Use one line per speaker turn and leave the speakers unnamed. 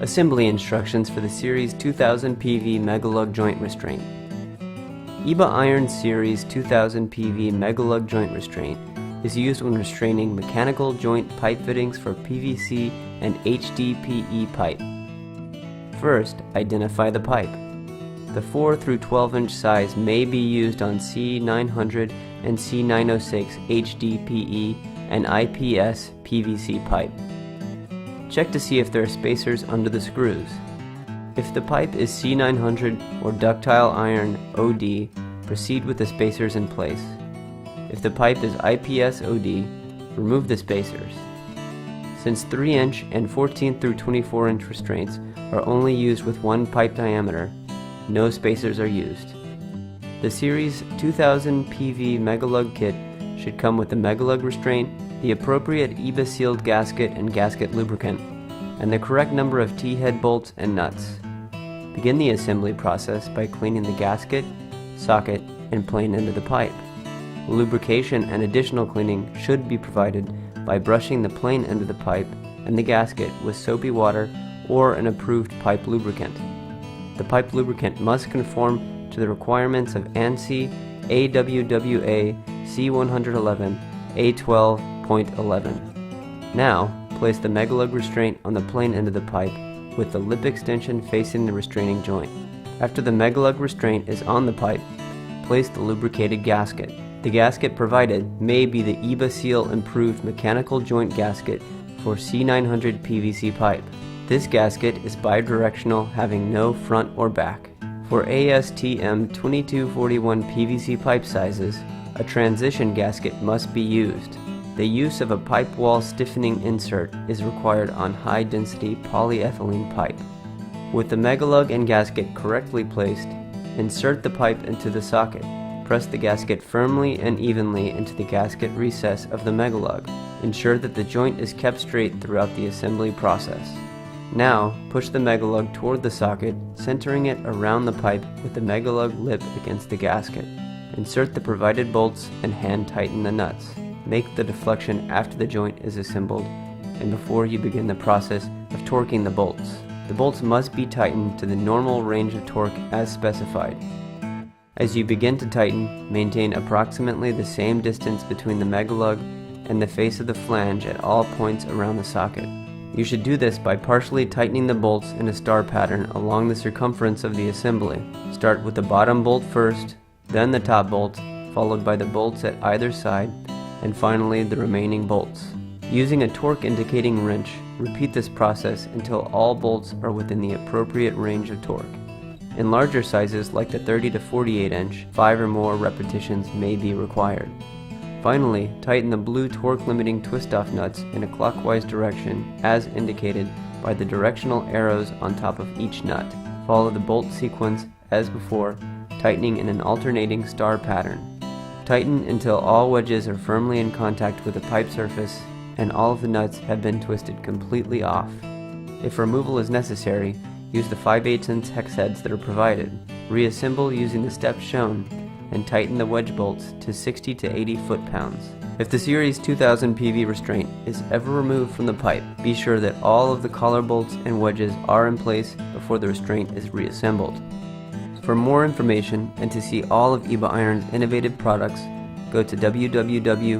Assembly instructions for the Series 2000 PV Megalug Joint Restraint. EBA Iron Series 2000 PV Megalug Joint Restraint is used when restraining mechanical joint pipe fittings for PVC and HDPE pipe. First, identify the pipe. The 4 through 12 inch size may be used on C900 and C906 HDPE and IPS PVC pipe. Check to see if there are spacers under the screws. If the pipe is C900 or ductile iron OD, proceed with the spacers in place. If the pipe is IPS OD, remove the spacers. Since 3 inch and 14 through 24 inch restraints are only used with one pipe diameter, no spacers are used. The Series 2000 PV Megalug kit should come with the Megalug restraint, the appropriate EBA sealed gasket and gasket lubricant, and the correct number of T-head bolts and nuts. Begin the assembly process by cleaning the gasket, socket, and plain end of the pipe. Lubrication and additional cleaning should be provided by brushing the plain end of the pipe and the gasket with soapy water or an approved pipe lubricant. The pipe lubricant must conform to the requirements of ANSI AWWA C111 A12.11. Now, place the Megalug restraint on the plain end of the pipe with the lip extension facing the restraining joint. After the Megalug restraint is on the pipe, place the lubricated gasket. The gasket provided may be the EBA Seal Improved Mechanical Joint Gasket for C900 PVC pipe. This gasket is bidirectional, having no front or back. For ASTM 2241 PVC pipe sizes, a transition gasket must be used. The use of a pipe wall stiffening insert is required on high-density polyethylene pipe. With the Megalug and gasket correctly placed, insert the pipe into the socket. Press the gasket firmly and evenly into the gasket recess of the Megalug. Ensure that the joint is kept straight throughout the assembly process. Now, push the Megalug toward the socket, centering it around the pipe with the Megalug lip against the gasket. Insert the provided bolts and hand tighten the nuts. Make the deflection after the joint is assembled and before you begin the process of torquing the bolts. The bolts must be tightened to the normal range of torque as specified. As you begin to tighten, maintain approximately the same distance between the Megalug and the face of the flange at all points around the socket. You should do this by partially tightening the bolts in a star pattern along the circumference of the assembly. Start with the bottom bolt first, then the top bolt, followed by the bolts at either side, and finally the remaining bolts. Using a torque indicating wrench, repeat this process until all bolts are within the appropriate range of torque. In larger sizes like the 30 to 48 inch, 5 or more repetitions may be required. Finally, tighten the blue torque limiting twist-off nuts in a clockwise direction as indicated by the directional arrows on top of each nut. Follow the bolt sequence as before, tightening in an alternating star pattern. Tighten until all wedges are firmly in contact with the pipe surface and all of the nuts have been twisted completely off. If removal is necessary, use the 5/8" hex heads that are provided. Reassemble using the steps shown and tighten the wedge bolts to 60 to 80 foot-pounds. If the Series 2000 PV restraint is ever removed from the pipe, be sure that all of the collar bolts and wedges are in place before the restraint is reassembled. For more information and to see all of EBA Iron's innovative products, go to www.eba.com.